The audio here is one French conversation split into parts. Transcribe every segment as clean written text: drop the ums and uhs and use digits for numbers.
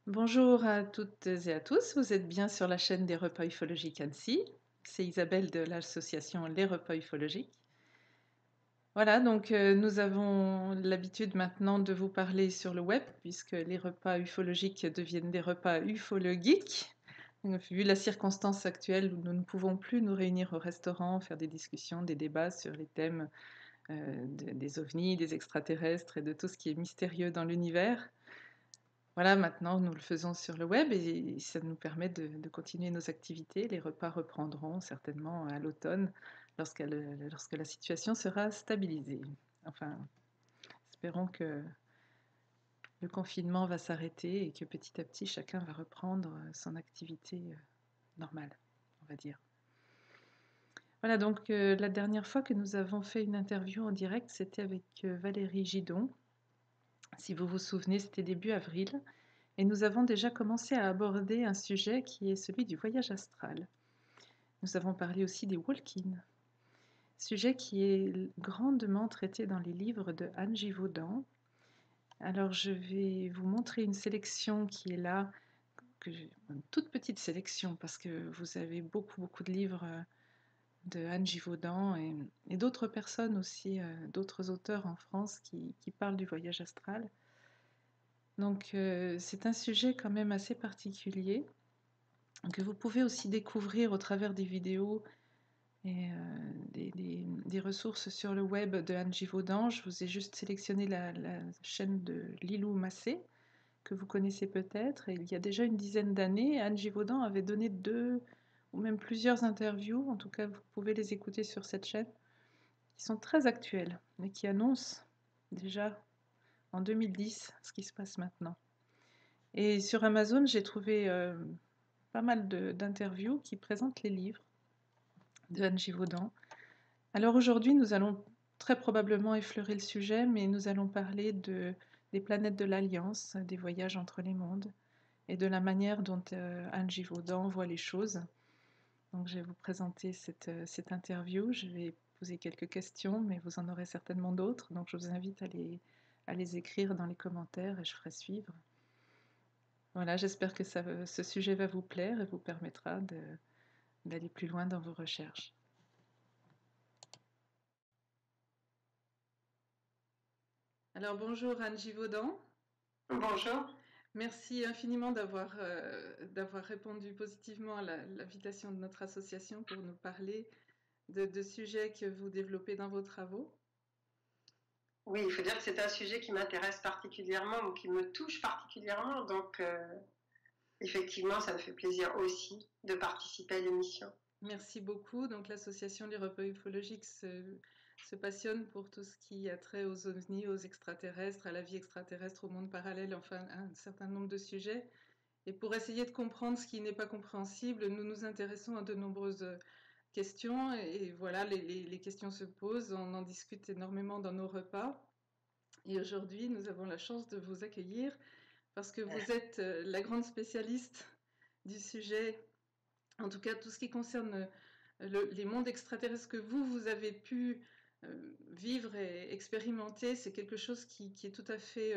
Bonjour à toutes et à tous, vous êtes bien sur la chaîne des repas ufologiques Annecy. C'est Isabelle de l'association Les Repas Ufologiques. Voilà, donc nous avons l'habitude maintenant de vous parler sur le web, puisque les repas ufologiques deviennent des repas ufologiques. Donc, vu la circonstance actuelle où nous ne pouvons plus nous réunir au restaurant, faire des discussions, des débats sur les thèmes des ovnis, des extraterrestres et de tout ce qui est mystérieux dans l'univers. Voilà, maintenant nous le faisons sur le web et ça nous permet de continuer nos activités. Les repas reprendront certainement à l'automne lorsque la situation sera stabilisée. Enfin, espérons que le confinement va s'arrêter et que petit à petit chacun va reprendre son activité normale, on va dire. Voilà, donc la dernière fois que nous avons fait une interview en direct, c'était avec Valérie Gidon. Si vous vous souvenez, c'était début avril. Et nous avons déjà commencé à aborder un sujet qui est celui du voyage astral. Nous avons parlé aussi des walk-ins, sujet qui est grandement traité dans les livres de Anne Givaudan. Alors je vais vous montrer une sélection qui est là, une toute petite sélection parce que vous avez beaucoup de livres de Anne Givaudan et d'autres personnes aussi, d'autres auteurs en France qui parlent du voyage astral. Donc c'est un sujet quand même assez particulier que vous pouvez aussi découvrir au travers des vidéos et des ressources sur le web de Anne Givaudan. Je vous ai juste sélectionné la chaîne de Lilou Massé, que vous connaissez peut-être. Et il y a déjà une dizaine d'années, Anne Givaudan avait donné 2 ou même plusieurs interviews, en tout cas vous pouvez les écouter sur cette chaîne, qui sont très actuelles, mais qui annoncent déjà en 2010 ce qui se passe maintenant. Et sur Amazon, j'ai trouvé pas mal d'interviews qui présentent les livres de Anne Givaudan. Alors aujourd'hui, nous allons très probablement effleurer le sujet, mais nous allons parler des planètes de l'Alliance, des voyages entre les mondes, et de la manière dont Anne Givaudan voit les choses. Donc je vais vous présenter cette interview, je vais poser quelques questions, mais vous en aurez certainement d'autres, donc je vous invite à les écrire dans les commentaires et je ferai suivre. Voilà, j'espère que ce sujet va vous plaire et vous permettra d'aller plus loin dans vos recherches. Alors bonjour Anne Givaudan. Bonjour. Merci infiniment d'avoir répondu positivement à l'invitation de notre association pour nous parler de sujets que vous développez dans vos travaux. Oui, il faut dire que c'est un sujet qui m'intéresse particulièrement ou qui me touche particulièrement. Donc, effectivement, ça me fait plaisir aussi de participer à l'émission. Merci beaucoup. Donc l'association Les Repas Ufologiques se passionne pour tout ce qui a trait aux ovnis, aux extraterrestres, à la vie extraterrestre, au monde parallèle, enfin un certain nombre de sujets. Et pour essayer de comprendre ce qui n'est pas compréhensible, nous nous intéressons à de nombreuses questions. Et voilà, les questions se posent, on en discute énormément dans nos repas. Et aujourd'hui, nous avons la chance de vous accueillir parce que vous êtes la grande spécialiste du sujet, en tout cas tout ce qui concerne les mondes extraterrestres que vous avez pu vivre et expérimenter. C'est quelque chose qui est tout à fait,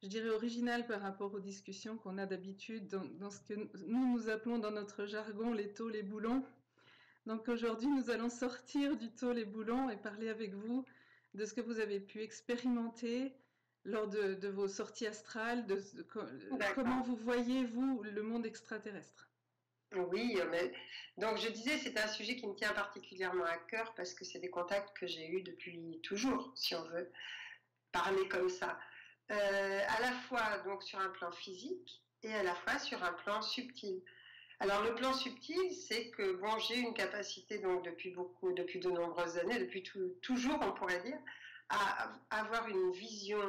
je dirais, original par rapport aux discussions qu'on a d'habitude dans ce que nous appelons dans notre jargon les taux, les boulons. Donc aujourd'hui, nous allons sortir du taux, les boulons et parler avec vous de ce que vous avez pu expérimenter lors de vos sorties astrales, comment vous voyez, vous, le monde extraterrestre. Oui, mais donc je disais, c'est un sujet qui me tient particulièrement à cœur parce que c'est des contacts que j'ai eus depuis toujours, si on veut parler comme ça. À la fois donc sur un plan physique et à la fois sur un plan subtil. Alors le plan subtil, c'est que bon, j'ai une capacité donc depuis de nombreuses années, depuis toujours on pourrait dire, à avoir une vision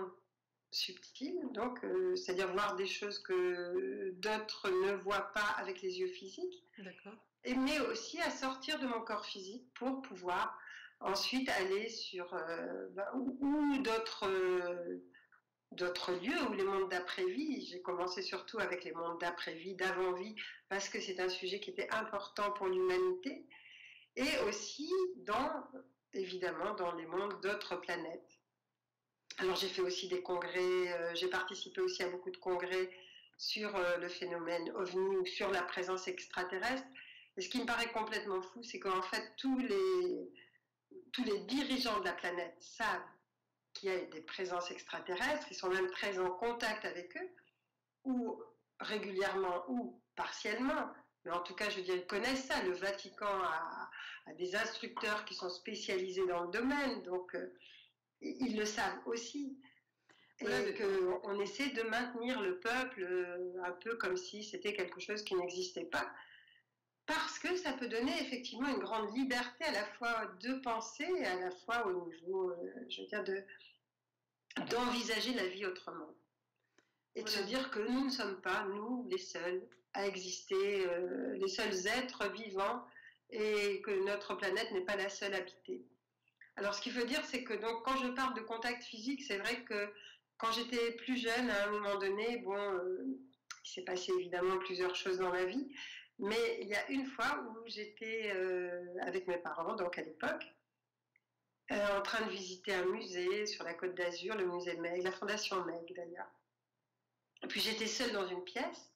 subtile, donc c'est-à-dire voir des choses que d'autres ne voient pas avec les yeux physiques, D'accord. mais aussi à sortir de mon corps physique pour pouvoir ensuite aller sur ou d'autres lieux ou les mondes d'après-vie. J'ai commencé surtout avec les mondes d'après-vie, d'avant-vie, parce que c'est un sujet qui était important pour l'humanité, et aussi évidemment, dans les mondes d'autres planètes. Alors j'ai fait aussi des congrès, j'ai participé aussi à beaucoup de congrès sur le phénomène OVNI ou sur la présence extraterrestre. Et ce qui me paraît complètement fou, c'est qu'en fait, tous les dirigeants de la planète savent qu'il y a des présences extraterrestres, ils sont même très en contact avec eux, ou régulièrement ou partiellement, mais en tout cas, je veux dire, ils connaissent ça. Le Vatican a des instructeurs qui sont spécialisés dans le domaine, donc ils le savent aussi. Et qu'on essaie de maintenir le peuple un peu comme si c'était quelque chose qui n'existait pas. Parce que ça peut donner effectivement une grande liberté à la fois de penser et à la fois au niveau, je veux dire, d'envisager la vie autrement. Et de se dire que nous ne sommes pas, nous, les seuls à exister, les seuls êtres vivants, et que notre planète n'est pas la seule habitée. Alors ce qu'il faut dire, c'est que donc, quand je parle de contact physique, c'est vrai que quand j'étais plus jeune, à un moment donné, bon, il s'est passé évidemment plusieurs choses dans ma vie, mais il y a une fois où j'étais avec mes parents, donc à l'époque, en train de visiter un musée sur la Côte d'Azur, le musée Meg, la Fondation Meg d'ailleurs. Et puis j'étais seule dans une pièce,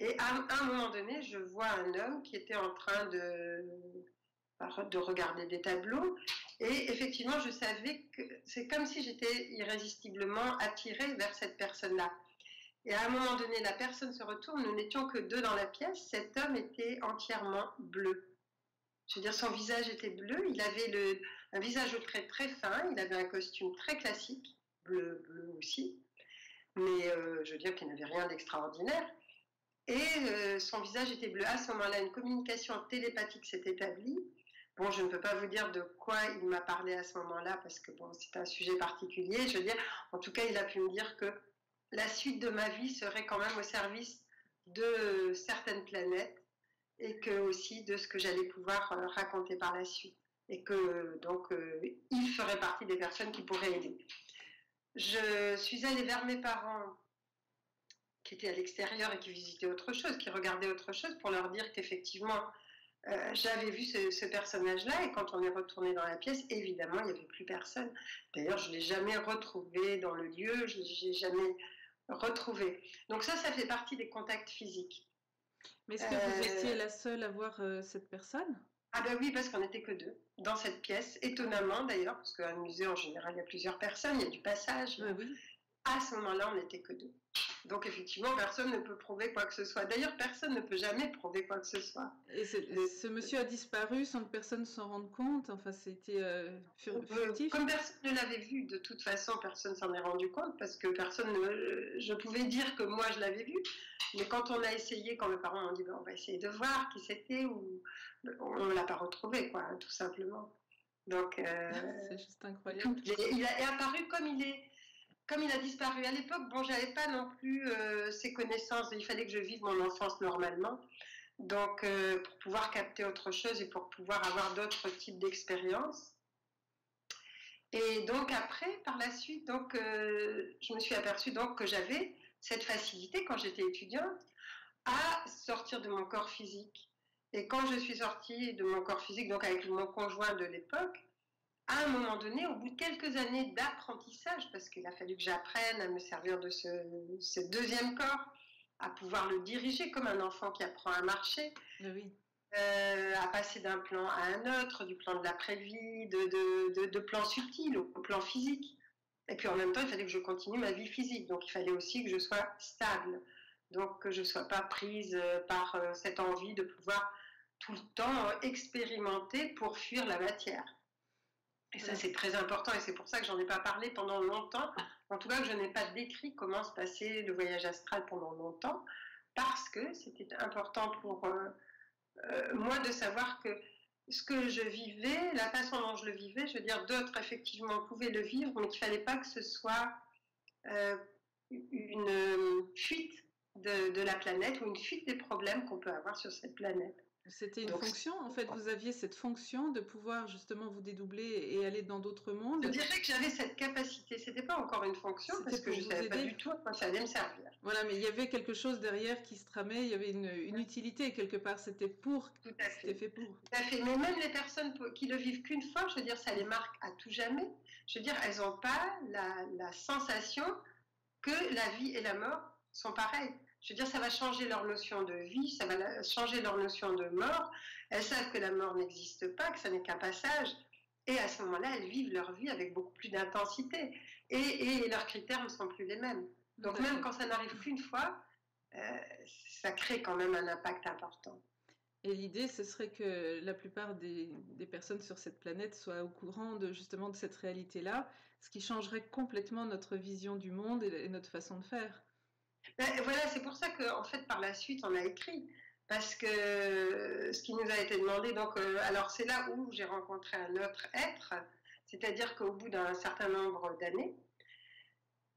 et à un moment donné, je vois un homme qui était en train de regarder des tableaux, et effectivement, je savais que c'est comme si j'étais irrésistiblement attirée vers cette personne-là. Et à un moment donné, la personne se retourne, nous n'étions que deux dans la pièce, cet homme était entièrement bleu. Je veux dire, son visage était bleu, il avait un visage au trait très fin, il avait un costume très classique, bleu aussi, mais je veux dire qu'il n'avait rien d'extraordinaire. Et son visage était bleu. À ce moment-là, une communication télépathique s'est établie. Bon, je ne peux pas vous dire de quoi il m'a parlé à ce moment-là, parce que bon, c'est un sujet particulier. Je veux dire, en tout cas, il a pu me dire que la suite de ma vie serait quand même au service de certaines planètes, et que aussi de ce que j'allais pouvoir raconter par la suite. Et que donc, il ferait partie des personnes qui pourraient aider. Je suis allée vers mes parents qui étaient à l'extérieur et qui visitaient autre chose, qui regardaient autre chose, pour leur dire qu'effectivement, j'avais vu ce personnage-là, et quand on est retourné dans la pièce, évidemment, il n'y avait plus personne. D'ailleurs, je ne l'ai jamais retrouvé dans le lieu, je ne l'ai jamais retrouvé. Donc ça fait partie des contacts physiques. Mais est-ce que vous étiez la seule à voir cette personne? Ah ben oui, parce qu'on n'était que deux dans cette pièce, étonnamment d'ailleurs, parce qu'un musée, en général, il y a plusieurs personnes, il y a du passage. Oui. À ce moment-là, on n'était que deux. Donc effectivement, personne ne peut prouver quoi que ce soit. D'ailleurs, personne ne peut jamais prouver quoi que ce soit. Et ce monsieur a disparu sans que personne s'en rende compte? Enfin, c'était furtif. Comme personne ne l'avait vu, de toute façon, personne s'en est rendu compte, parce que personne ne... Je pouvais dire que moi, je l'avais vu, mais quand on a essayé, quand mes parents m'ont dit, ben, on va essayer de voir qui c'était, ou... on ne l'a pas retrouvé, quoi, tout simplement. Donc, c'est juste incroyable. Il est apparu comme il a disparu à l'époque. Bon, j'avais pas non plus ces connaissances, il fallait que je vive mon enfance normalement, donc pour pouvoir capter autre chose et pour pouvoir avoir d'autres types d'expériences. Et donc après, par la suite, donc je me suis aperçue donc que j'avais cette facilité quand j'étais étudiante à sortir de mon corps physique. Et quand je suis sortie de mon corps physique, donc avec mon conjoint de l'époque, à un moment donné, au bout de quelques années d'apprentissage, parce qu'il a fallu que j'apprenne à me servir de ce deuxième corps, à pouvoir le diriger comme un enfant qui apprend à marcher, oui. À passer d'un plan à un autre, du plan de l'après-vie, de plan subtil au plan physique. Et puis en même temps, il fallait que je continue ma vie physique, donc il fallait aussi que je sois stable, donc que je ne sois pas prise par cette envie de pouvoir tout le temps expérimenter pour fuir la matière. Et ça, c'est très important, et c'est pour ça que j'en ai pas parlé pendant longtemps. En tout cas, que je n'ai pas décrit comment se passait le voyage astral pendant longtemps, parce que c'était important pour moi de savoir que ce que je vivais, la façon dont je le vivais, je veux dire, d'autres effectivement pouvaient le vivre, mais qu'il ne fallait pas que ce soit une fuite de la planète ou une fuite des problèmes qu'on peut avoir sur cette planète. C'était une fonction, en fait, vous aviez cette fonction de pouvoir justement vous dédoubler et aller dans d'autres mondes. Je dirais que j'avais cette capacité, c'était pas encore une fonction, parce que je ne savais pas du tout à quoi ça allait me servir. Voilà, mais il y avait quelque chose derrière qui se tramait, il y avait une utilité quelque part, c'était pour, c'était fait pour. Tout à fait, mais même les personnes qui le vivent qu'une fois, je veux dire, ça les marque à tout jamais. Je veux dire, elles n'ont pas la sensation que la vie et la mort sont pareilles. Je veux dire, ça va changer leur notion de vie, ça va changer leur notion de mort. Elles savent que la mort n'existe pas, que ça n'est qu'un passage. Et à ce moment-là, elles vivent leur vie avec beaucoup plus d'intensité. Et leurs critères ne sont plus les mêmes. Donc même quand ça n'arrive qu'une fois, ça crée quand même un impact important. Et l'idée, ce serait que la plupart des personnes sur cette planète soient au courant justement de cette réalité-là, ce qui changerait complètement notre vision du monde et notre façon de faire. Ben, voilà, c'est pour ça qu'en fait, par la suite, on a écrit. Parce que ce qui nous a été demandé, donc, alors c'est là où j'ai rencontré un autre être, c'est-à-dire qu'au bout d'un certain nombre d'années,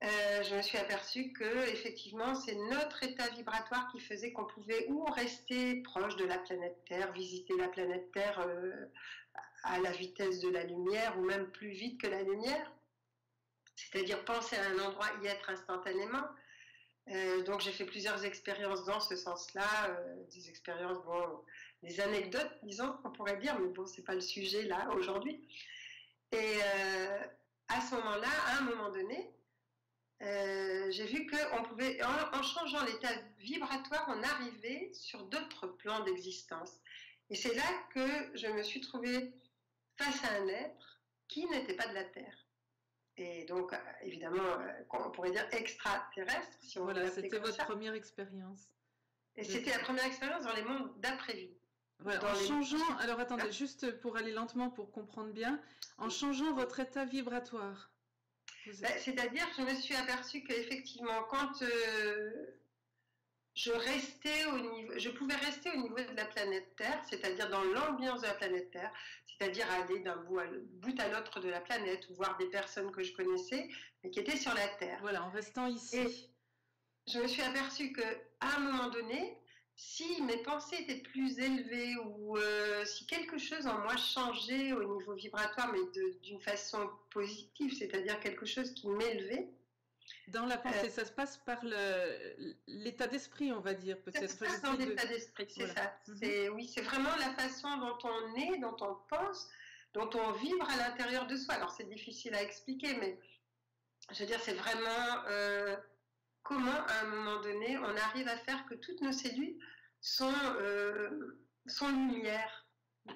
je me suis aperçue que effectivement c'est notre état vibratoire qui faisait qu'on pouvait ou rester proche de la planète Terre, visiter la planète Terre à la vitesse de la lumière ou même plus vite que la lumière, c'est-à-dire penser à un endroit, y être instantanément. Donc j'ai fait plusieurs expériences dans ce sens-là, des expériences, bon, des anecdotes, disons, on pourrait dire, mais bon, c'est pas le sujet là aujourd'hui. Et à ce moment-là, à un moment donné, j'ai vu qu'on pouvait, en changeant l'état vibratoire, on arrivait sur d'autres plans d'existence. Et c'est là que je me suis trouvée face à un être qui n'était pas de la Terre. Et donc, évidemment, on pourrait dire extraterrestre, si on veut Voilà, l'appeler c'était comme votre ça. première expérience. Et c'était la première expérience dans les mondes d'après-vie. Ouais, en changeant, alors attendez, juste pour aller lentement, pour comprendre bien, en changeant votre état vibratoire. C'est-à-dire que je me suis aperçue qu'effectivement, quand je pouvais rester au niveau de la planète Terre, c'est-à-dire dans l'ambiance de la planète Terre, c'est-à-dire aller d'un bout à l'autre de la planète, ou voir des personnes que je connaissais, mais qui étaient sur la Terre. Voilà, en restant ici. Et je me suis aperçue qu'à un moment donné, si mes pensées étaient plus élevées ou si quelque chose en moi changeait au niveau vibratoire, mais d'une façon positive, c'est-à-dire quelque chose qui m'élevait. Dans la pensée, ça se passe par l'état d'esprit, on va dire, peut-être. Ça se passe dans l'état d'esprit, c'est ça. Oui, c'est vraiment la façon dont on est, dont on pense, dont on vibre à l'intérieur de soi. Alors c'est difficile à expliquer, mais je veux dire, c'est vraiment comment à un moment donné on arrive à faire que toutes nos cellules sont lumière.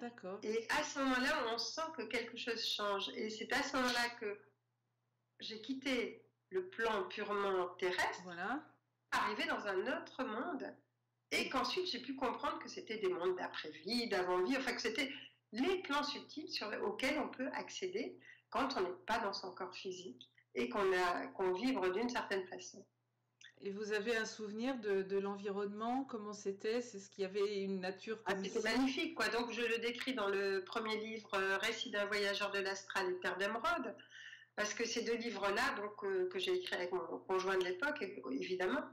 D'accord. Et à ce moment-là, on sent que quelque chose change. Et c'est à ce moment-là que j'ai quitté le plan purement terrestre, voilà, arrivé dans un autre monde, et qu'ensuite j'ai pu comprendre que c'était des mondes d'après-vie, d'avant-vie, enfin que c'était les plans subtils auxquels on peut accéder quand on n'est pas dans son corps physique et qu'on vibre d'une certaine façon. Et vous avez un souvenir de l'environnement, comment c'était? C'est ce qu'il y avait une nature comme ici? C'était magnifique, quoi. Donc je le décris dans le premier livre, Récit d'un voyageur de l'astral et Terre d'émeraude, parce que ces deux livres-là, donc que j'ai écrits avec mon conjoint de l'époque, évidemment,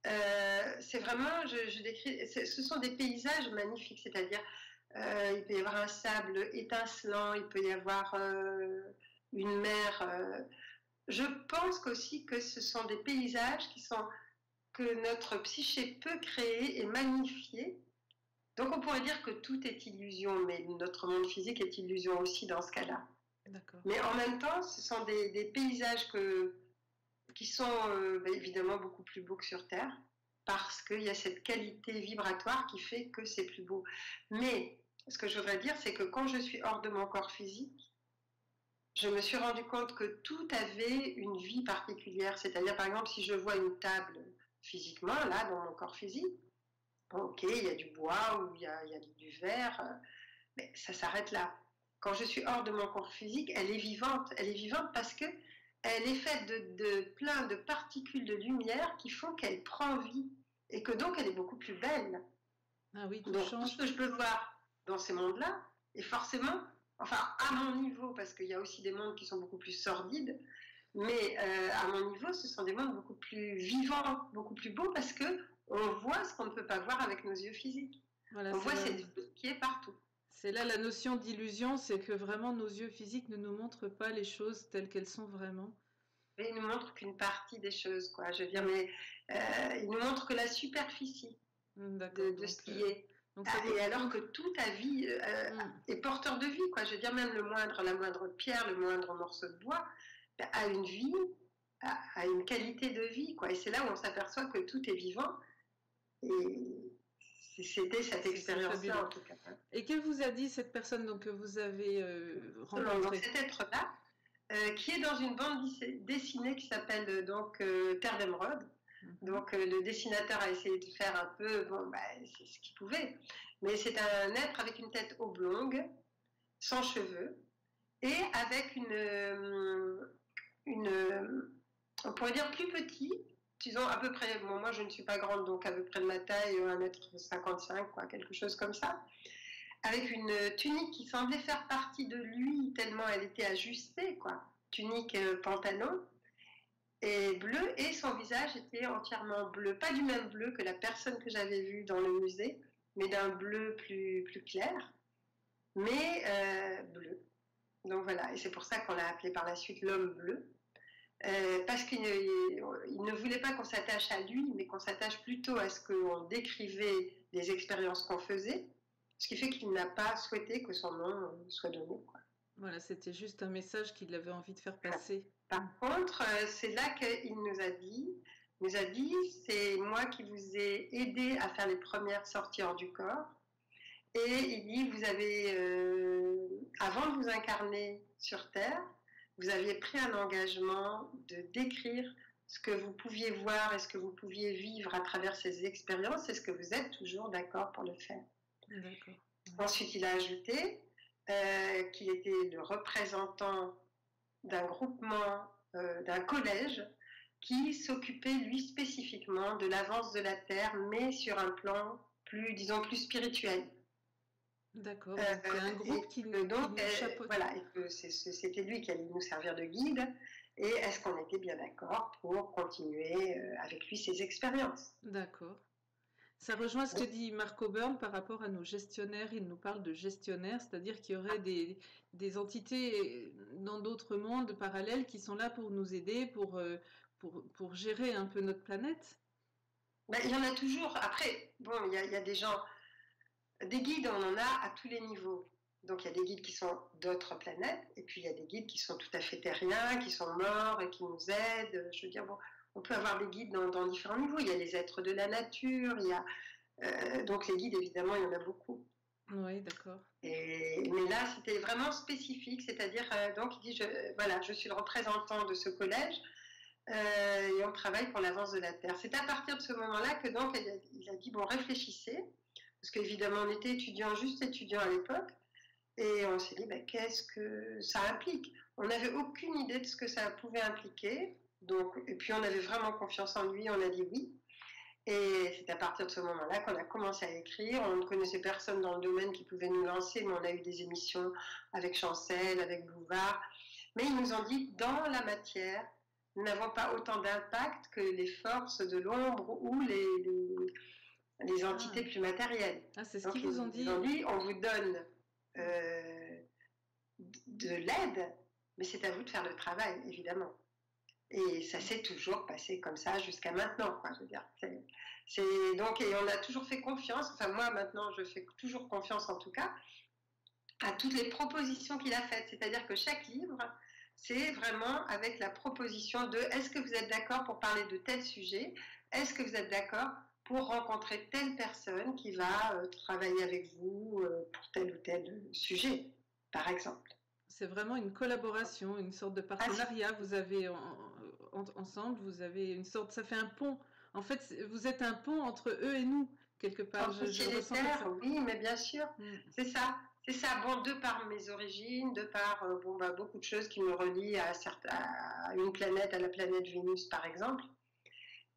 c'est vraiment, je décris, ce sont des paysages magnifiques, c'est-à-dire il peut y avoir un sable étincelant, il peut y avoir une mer. Je pense aussi que ce sont des paysages que notre psyché peut créer et magnifier. Donc on pourrait dire que tout est illusion, mais notre monde physique est illusion aussi dans ce cas-là. Mais en même temps, ce sont des paysages qui sont évidemment beaucoup plus beaux que sur Terre, parce qu'il y a cette qualité vibratoire qui fait que c'est plus beau. Mais ce que je voudrais dire, c'est que quand je suis hors de mon corps physique, je me suis rendu compte que tout avait une vie particulière. C'est-à-dire, par exemple, si je vois une table physiquement, là, dans mon corps physique, bon, ok, il y a du bois ou il y a du verre, mais ça s'arrête là. Quand je suis hors de mon corps physique, elle est vivante. Elle est vivante parce que elle est faite de plein de particules de lumière qui font qu'elle prend vie et que donc elle est beaucoup plus belle. Ah oui, donc tout ce que je peux voir dans ces mondes-là, et forcément, enfin à mon niveau, parce qu'il y a aussi des mondes qui sont beaucoup plus sordides, mais à mon niveau, ce sont des mondes beaucoup plus vivants, beaucoup plus beaux, parce que on voit ce qu'on ne peut pas voir avec nos yeux physiques. Voilà, on voit cette vie qui est partout. C'est là la notion d'illusion, c'est que vraiment nos yeux physiques ne nous montrent pas les choses telles qu'elles sont vraiment. Mais ils ne nous montrent qu'une partie des choses, quoi. Je veux dire, mais ils nous montrent que la superficie de ce qui est. Et alors que toute ta vie est porteur de vie, quoi. Je veux dire, même la moindre pierre, le moindre morceau de bois a une vie à une qualité de vie, quoi. Et c'est là où on s'aperçoit que tout est vivant. Et c'était cette expérience-là, fabuleux. en tout cas. Et que vous a dit cette personne donc, que vous avez rencontrée? Donc cet être-là, qui est dans une bande dessinée qui s'appelle Terre d'Émeraude. Donc le dessinateur a essayé de faire un peu, c'est ce qu'il pouvait. Mais c'est un être avec une tête oblongue, sans cheveux, et avec on pourrait dire plus petit, disons à peu près, bon, moi je ne suis pas grande, donc à peu près de ma taille, 1,55 m, quoi, quelque chose comme ça, avec une tunique qui semblait faire partie de lui, tellement elle était ajustée, quoi, tunique pantalon, et bleu, et son visage était entièrement bleu, pas du même bleu que la personne que j'avais vue dans le musée, mais d'un bleu plus clair, mais bleu. Donc voilà, et c'est pour ça qu'on l'a appelé par la suite l'homme bleu, parce qu'il ne voulait pas qu'on s'attache à lui, mais qu'on s'attache plutôt à ce qu'on décrivait des expériences qu'on faisait, ce qui fait qu'il n'a pas souhaité que son nom soit donné, quoi. Voilà, c'était juste un message qu'il avait envie de faire passer. Par contre, c'est là qu'il nous a dit, c'est moi qui vous ai aidé à faire les premières sorties hors du corps. Et il dit, vous avez, avant de vous incarner sur Terre, vous aviez pris un engagement de décrire ce que vous pouviez voir et ce que vous pouviez vivre à travers ces expériences. Est-ce que vous êtes toujours d'accord pour le faire? D'accord. Ensuite, il a ajouté qu'il était le représentant d'un groupement, d'un collège qui s'occupait, lui, spécifiquement de l'avance de la Terre, mais sur un plan plus, disons, plus spirituel. D'accord, donc un groupe qui nous chapeaute. Voilà, et que c'était lui qui allait nous servir de guide, et est-ce qu'on était bien d'accord pour continuer avec lui ses expériences? D'accord. Ça rejoint ce que dit Mark O'Byrne par rapport à nos gestionnaires. Il nous parle de gestionnaires, c'est-à-dire qu'il y aurait des entités dans d'autres mondes parallèles qui sont là pour nous aider, pour gérer un peu notre planète. Ben, il y en a toujours. Après, bon, il y a des gens, des guides, on en a à tous les niveaux. Donc il y a des guides qui sont d'autres planètes, et puis il y a des guides qui sont tout à fait terriens, qui sont morts et qui nous aident. Je veux dire, bon, on peut avoir des guides dans différents niveaux. Il y a les êtres de la nature, il y a, donc les guides, évidemment, il y en a beaucoup. Oui, d'accord. Mais là, c'était vraiment spécifique, c'est-à-dire, donc il dit, voilà, je suis le représentant de ce collège, et on travaille pour l'avance de la Terre. C'est à partir de ce moment-là que donc il a dit, bon, réfléchissez, parce qu'évidemment, on était juste étudiants à l'époque, et on s'est dit, ben, qu'est-ce que ça implique? On n'avait aucune idée de ce que ça pouvait impliquer, donc, et puis on avait vraiment confiance en lui, on a dit oui. Et c'est à partir de ce moment-là qu'on a commencé à écrire. On ne connaissait personne dans le domaine qui pouvait nous lancer, mais on a eu des émissions avec Chancel, avec Bouvard. Mais ils nous ont dit, dans la matière, nous n'avons pas autant d'impact que les forces de l'ombre ou les entités plus matérielles. Ah, c'est ce qu'ils vous ont dit. Ils ont dit, on vous donne de l'aide, mais c'est à vous de faire le travail, évidemment. Et ça s'est toujours passé comme ça jusqu'à maintenant, quoi. Je veux dire, donc, et on a toujours fait confiance. Enfin, moi maintenant, je fais toujours confiance, en tout cas, à toutes les propositions qu'il a faites. C'est-à-dire que chaque livre, c'est vraiment avec la proposition de est-ce que vous êtes d'accord pour parler de tel sujet? Est-ce que vous êtes d'accord pour rencontrer telle personne qui va travailler avec vous pour tel ou tel sujet, par exemple? C'est vraiment une collaboration, une sorte de partenariat. Vous avez ensemble, vous avez une sorte, ça fait un pont. En fait, vous êtes un pont entre eux et nous, quelque part. Entre ciel et terre, oui, mais bien sûr, c'est ça. C'est ça, bon, de par mes origines, de par beaucoup de choses qui me relient à une planète, à la planète Vénus, par exemple.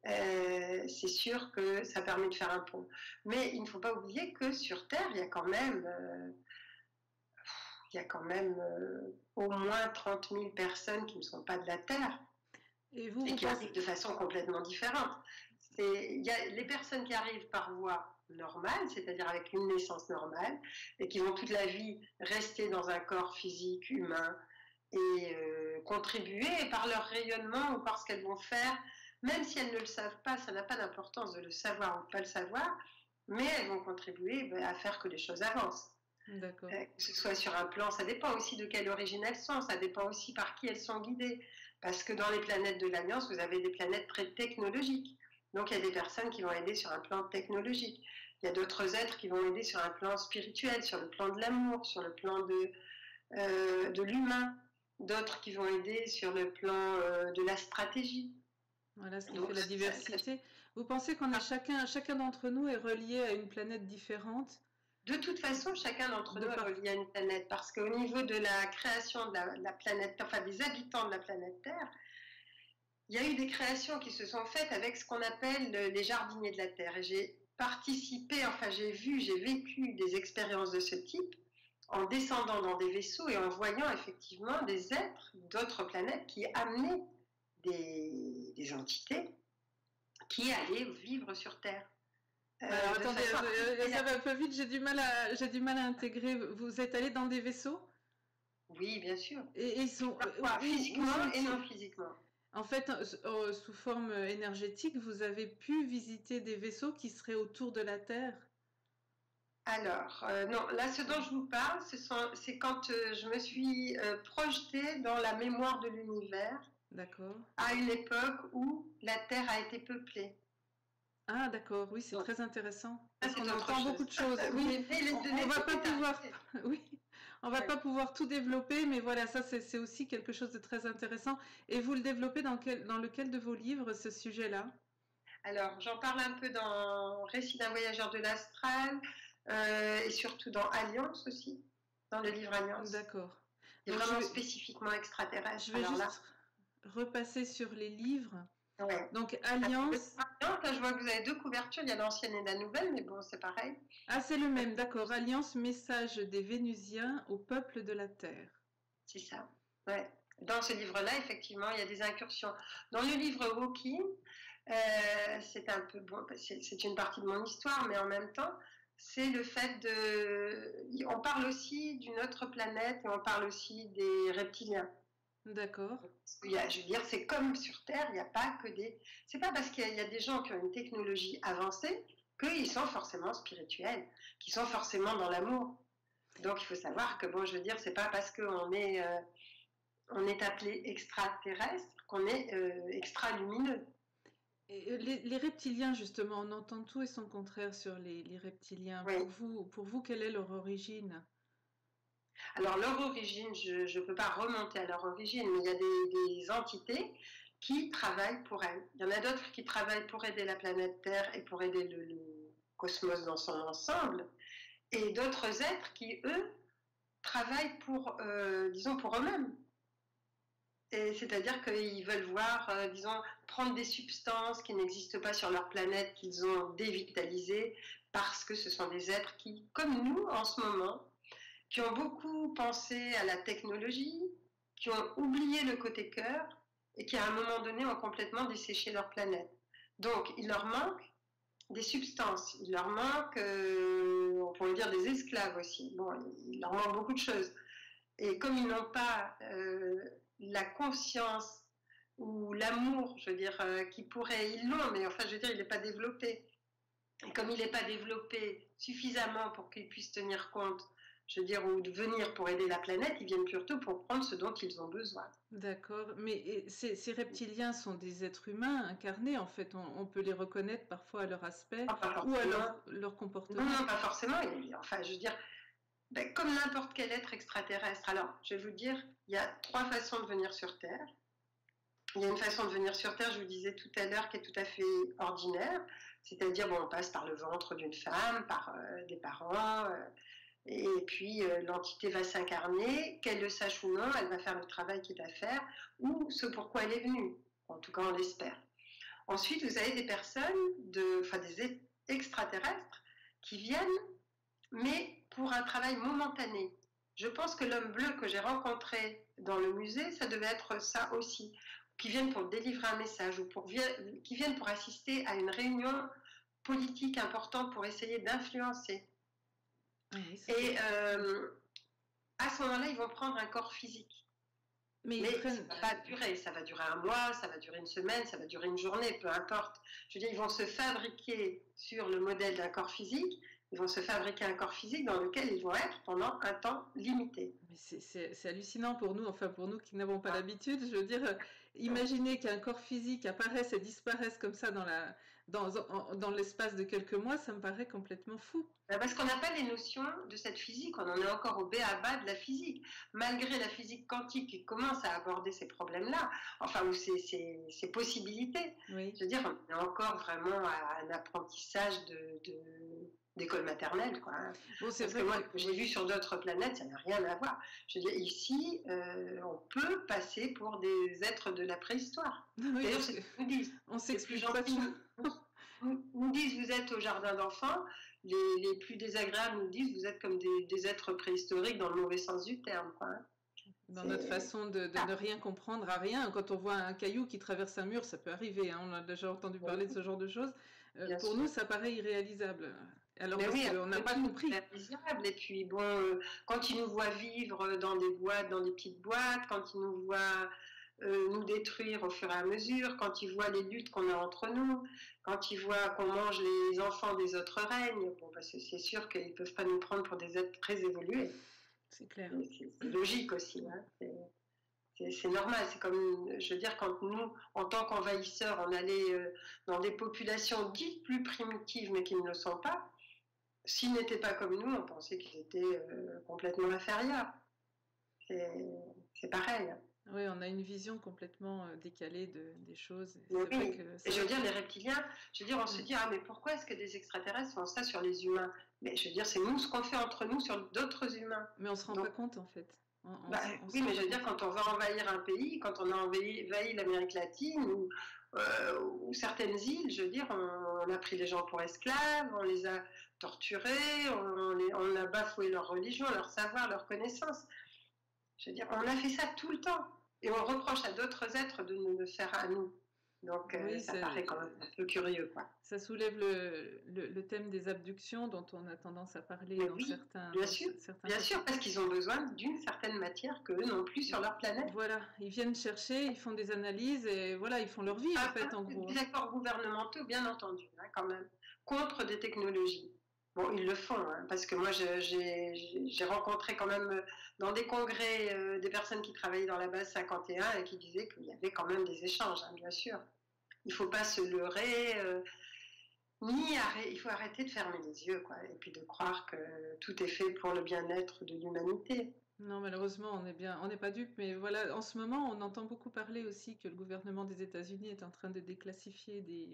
C'est sûr que ça permet de faire un pont. Mais il ne faut pas oublier que sur Terre, il y a quand même au moins 30 000 personnes qui ne sont pas de la Terre et qui arrivent de façon complètement différente. Il y a les personnes qui arrivent par voie normale, c'est-à-dire avec une naissance normale, et qui vont toute la vie rester dans un corps physique humain et contribuer par leur rayonnement ou par ce qu'elles vont faire, même si elles ne le savent pas, ça n'a pas d'importance de le savoir ou de ne pas le savoir, mais elles vont contribuer à faire que les choses avancent. D'accord. Que ce soit sur un plan, ça dépend aussi de quelle origine elles sont, ça dépend aussi par qui elles sont guidées. Parce que dans les planètes de l'Alliance, vous avez des planètes très technologiques. Donc il y a des personnes qui vont aider sur un plan technologique. Il y a d'autres êtres qui vont aider sur un plan spirituel, sur le plan de l'amour, sur le plan de l'humain. D'autres qui vont aider sur le plan de la stratégie. Voilà ce qui Donc, fait la diversité. Vous pensez qu'on est chacun d'entre nous est relié à une planète différente? de toute façon, chacun d'entre nous est relié à une planète, parce qu'au niveau de la création de la planète, enfin des habitants de la planète Terre, il y a eu des créations qui se sont faites avec ce qu'on appelle les jardiniers de la Terre. Et j'ai participé, enfin j'ai vécu des expériences de ce type en descendant dans des vaisseaux et en voyant effectivement des êtres d'autres planètes qui amenaient des entités qui allaient vivre sur Terre. Alors attendez, ça va un peu vite, j'ai du mal à intégrer. Vous êtes allé dans des vaisseaux? Oui, bien sûr. Et ils sont physiquement et non physiquement. En fait, sous forme énergétique, vous avez pu visiter des vaisseaux qui seraient autour de la Terre? Alors, non, là, ce dont je vous parle, c'est quand je me suis projetée dans la mémoire de l'univers. D'accord. À une époque où la Terre a été peuplée. Ah, d'accord, oui, c'est très intéressant. Parce qu'on entend beaucoup de choses. Oui, on va pas pouvoir, oui, on va pas pouvoir tout développer, mais voilà, ça c'est aussi quelque chose de très intéressant. Et vous le développez dans lequel de vos livres, ce sujet-là? Alors, j'en parle un peu dans Récit d'un voyageur de l'astral et surtout dans Alliance aussi, dans le livre Alliance. D'accord. Et vraiment spécifiquement extraterrestre. Je vais juste repasser sur les livres. Ouais. Donc Alliance. Là, je vois que vous avez deux couvertures, il y a l'ancienne et la nouvelle, mais bon, c'est pareil. Ah, c'est le même, d'accord. Alliance, message des Vénusiens au peuple de la Terre. C'est ça, ouais. Dans ce livre-là, effectivement, il y a des incursions. Dans le livre Walking, c'est un peu bon, c'est une partie de mon histoire, mais en même temps, c'est le fait de. On parle aussi d'une autre planète et on parle aussi des reptiliens. D'accord. Je veux dire, c'est comme sur Terre, il n'y a pas que des. C'est pas parce qu'il y a des gens qui ont une technologie avancée qu'ils sont forcément spirituels, qu'ils sont forcément dans l'amour. Donc il faut savoir que, bon, je veux dire, c'est pas parce qu'on est, on est appelé extraterrestre qu'on est extra-lumineux. Et les reptiliens, justement, on entend tout et son contraire sur les reptiliens. Oui. Pour vous, quelle est leur origine? Alors leur origine, je ne peux pas remonter à leur origine, mais il y a des entités qui travaillent pour elles. Il y en a d'autres qui travaillent pour aider la planète Terre et pour aider le cosmos dans son ensemble, et d'autres êtres qui, eux, travaillent pour, disons, pour eux-mêmes. C'est-à-dire qu'ils veulent voir, disons, prendre des substances qui n'existent pas sur leur planète, qu'ils ont dévitalisées, parce que ce sont des êtres qui, comme nous en ce moment, qui ont beaucoup pensé à la technologie, qui ont oublié le côté cœur, et qui à un moment donné ont complètement desséché leur planète. Donc il leur manque des substances, il leur manque, on pourrait dire des esclaves aussi, bon, il leur manque beaucoup de choses. Et comme ils n'ont pas la conscience ou l'amour, je veux dire, qui pourrait, ils l'ont, mais enfin, je veux dire, il n'est pas développé. Et comme il n'est pas développé suffisamment pour qu'ils puissent tenir compte, je veux dire, ou de venir pour aider la planète, ils viennent plutôt pour prendre ce dont ils ont besoin. D'accord, mais ces reptiliens sont des êtres humains incarnés, en fait, on peut les reconnaître parfois à leur aspect ou à leur comportement. Non, pas forcément, enfin, je veux dire, ben, comme n'importe quel être extraterrestre. Alors, je vais vous dire, il y a 3 façons de venir sur Terre. Il y a une façon de venir sur Terre, je vous disais tout à l'heure, qui est tout à fait ordinaire, c'est-à-dire, bon, on passe par le ventre d'une femme, par des parents, et puis l'entité va s'incarner, qu'elle le sache ou non, elle va faire le travail qui est à faire, ou ce pourquoi elle est venue, en tout cas on l'espère. Ensuite, vous avez des personnes, des extraterrestres, qui viennent, mais pour un travail momentané. Je pense que l'homme bleu que j'ai rencontré dans le musée, ça devait être ça aussi, qui viennent pour délivrer un message, ou qui viennent pour assister à une réunion politique importante pour essayer d'influencer. Oui, et à ce moment-là, ils vont prendre un corps physique. Mais ça ne va pas durer, ça va durer un mois, ça va durer une semaine, ça va durer une journée, peu importe. Je veux dire, ils vont se fabriquer sur le modèle d'un corps physique, Ils vont se fabriquer un corps physique dans lequel ils vont être pendant un temps limité. Mais c'est hallucinant pour nous, enfin pour nous qui n'avons pas Ah, l'habitude. Je veux dire, imaginer qu'un corps physique apparaisse et disparaisse comme ça dans l'espace de quelques mois, ça me paraît complètement fou. parce qu'on n'a pas les notions de cette physique, on en est encore au b.a.-ba de la physique. Malgré la physique quantique qui commence à aborder ces problèmes-là, enfin, ou ces possibilités. Oui. Je veux dire, on est encore vraiment à un apprentissage d'école maternelle, quoi. Bon, c'est Parce que vrai moi, que j'ai vu sur d'autres planètes, ça n'a rien à voir. Je veux dire, ici, on peut passer pour des êtres de la préhistoire. oui, D'ailleurs, parce c'est que ce qu'ils nous disent. on C'est plus s'explique pas gentil. tout. Nous disent, vous êtes au jardin d'enfants. Les plus désagréables nous disent, vous êtes comme des êtres préhistoriques dans le mauvais sens du terme, quoi. Dans notre façon de ne rien comprendre à rien. Quand on voit un caillou qui traverse un mur, ça peut arriver, hein, on a déjà entendu parler de ce genre de choses. Bien Pour sûr. nous, ça paraît irréalisable. Alors Mais parce oui, qu'on n'a pas compris. réalisable. Et puis bon, quand ils nous voient vivre dans des boîtes, dans des petites boîtes, quand ils nous voient nous détruire au fur et à mesure, quand ils voient les luttes qu'on a entre nous, quand ils voient qu'on mange les enfants des autres règnes, bon, parce que c'est sûr qu'ils ne peuvent pas nous prendre pour des êtres très évolués. C'est clair. C'est logique aussi. Hein. C'est normal. C'est comme, je veux dire, quand nous, en tant qu'envahisseurs, on allait dans des populations dites plus primitives, mais qui ne le sont pas, s'ils n'étaient pas comme nous, on pensait qu'ils étaient complètement inférieurs. C'est pareil. Hein. Oui, on a une vision complètement décalée des choses. Oui. Vrai que et je veux dire, les reptiliens, je veux dire, on se dit, ah, mais pourquoi est-ce que des extraterrestres font ça sur les humains? Mais je veux dire, c'est nous ce qu'on fait entre nous sur d'autres humains. Mais on ne se rend pas compte, en fait. Oui, mais je veux dire, quand on va envahir un pays, quand on a envahi l'Amérique latine ou certaines îles, je veux dire, on a pris les gens pour esclaves, on les a torturés, on a bafoué leur religion, leur savoir, leur connaissance. Je veux dire, on a fait ça tout le temps. Et on reproche à d'autres êtres de nous le faire à nous. Donc, oui, ça paraît quand même un peu curieux, quoi. Ça soulève le thème des abductions dont on a tendance à parler dans certains... Bien sûr, parce qu'ils ont besoin d'une certaine matière qu'eux n'ont plus sur leur planète. Voilà, ils viennent chercher, ils font des analyses et voilà, ils font leur vie, en fait, en gros. Des accords gouvernementaux, bien entendu, hein, quand même, contre des technologies. Bon, ils le font, hein, parce que moi, j'ai rencontré quand même dans des congrès des personnes qui travaillaient dans la base 51 et qui disaient qu'il y avait quand même des échanges, hein, bien sûr. Il ne faut pas se leurrer, il faut arrêter de fermer les yeux, quoi, et puis de croire que tout est fait pour le bien-être de l'humanité. Non, malheureusement, on n'est pas dupes, mais voilà, en ce moment, on entend beaucoup parler aussi que le gouvernement des États-Unis est en train de déclassifier des